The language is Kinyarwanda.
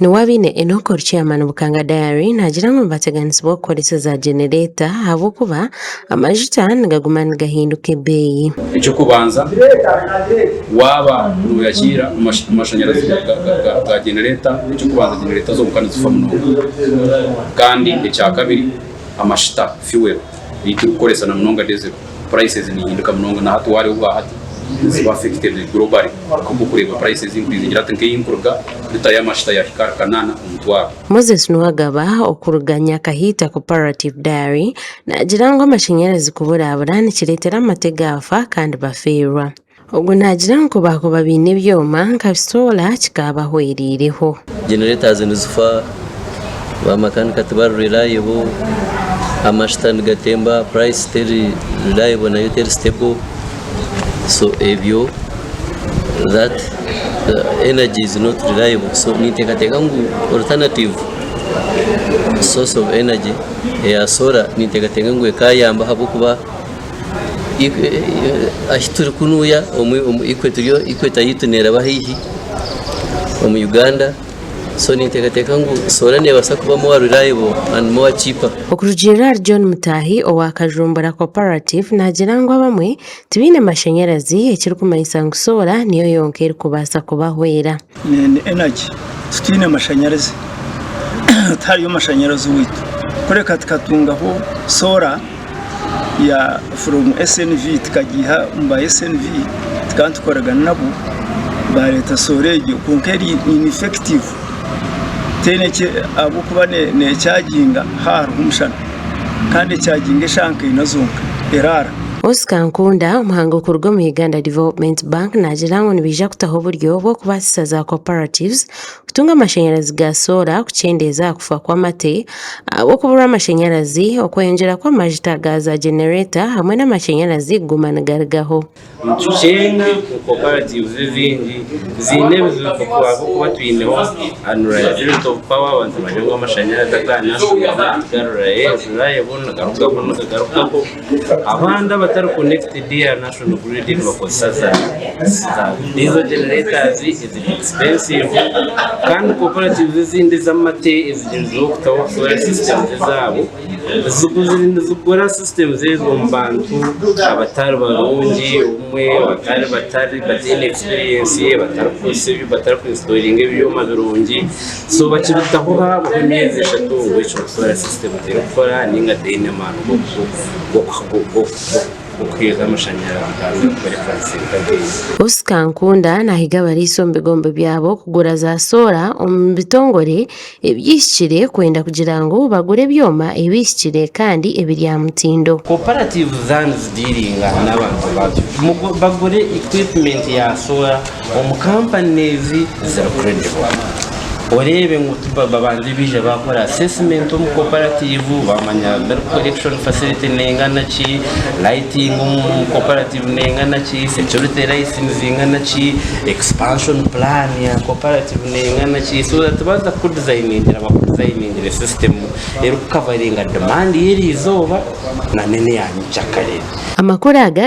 Nuwabine Enoch chairman Bukanga Dairy nagira ngo bateganizibwa gukoreseza generator habukuba amajuta ngagumana gahinduka ebeyi. Icyo kubanza waba nuyakira amashanyarazi ga generator, icyo kubanza generator zo mukana zifa muno kandi icya kabiri amashita fuel itukoresa na mnonga diesel prices ni hinduka mnonga na hatu wari ubahati ziba affected globally kuko kureba prices increase ngira tanke yinkurga bitaya amashita ya kanana umutwaro. Moses Nuwagaba okuruganya Kahita Cooperative Dairy nagira ngo amashanyarazi kuburabura nikiretera amategafa kandi bafirwa. Ubwo nagira ngo bakuba bine byoma nkabisola kikabahwerireho. Generators nizufa ba makanika tabaru reliable amashita ngatemba price still reliable na still stable. So ebyo that energy is not reliable, so nitekateka ngu alternative source of energy ya solar nitekateka ngu ekayamba habukuba ahituri kunuya ikweta yitunera bahihi mu Uganda. So nitekateka ngu solar ne basa kuba more reliable and more cheaper. Okurujira John Mutahi owa Kajumbura Cooperative nagira ngo bamwe tibine mashanyarazi ekiri kumayisa ngo solar niyo yonkera kubasa kubahwera. Ni energy tutine mashanyarazi tari yo mashanyarazi witu kureka tukatungaho solar ya from SNV tukagiha mba SNV tukantukoraga nabo bareta sorejo kunkeri ineffective teneke abukuba ne cyaginga haru umushana kandi cyaginga shanke inazunka erara. Oscar Nkunda umuhango kurwo mu Uganda Development Bank nagira ngo nibija kutaho buryo bwo kubasiza za cooperatives kutunga amashanyarazi ga solar kucendeza kufa kwa mate abo kubura amashanyarazi okwengera kwa majita gaza generator hamwe n'amashanyarazi gumana gargaho. Mtuchenga cooperatives zinde bizukwa kuba twineho unreliability of power wanze majongo amashanyarazi agana reliable garuka ko abanda batari connected ya national grid bakosaza izo generators is expensive kandi cooperatives zindi zamate izigenzo kutaho solar system zabo zugura system zezo mbantu abatari barungi umwe batari batine experience batari installing ibyuma birungi so bakibitaho habo imyezi 3 which solar system zikora ninga dine manu go ukwiza amashanyarazi kuri Francis. Oscar Nkunda nahiga barisombe gombe byabo kugura za solar bitongore ebyishikire kwenda kugira ngo bagure byoma ebishikire kandi ebirya mutindo. Cooperative zans dealinga n'abantu bagure equipment ya solar companies zira credible. Orebe ngutuba babandi bije bakora assessment mu cooperative bamanya collection facility nengana chi lighting mu cooperative nengana chi security license nengana chi expansion plan ya cooperative nengana chi so that baza ku designing the system ero covering demand yeri izoba na nene ya nchakare Amakora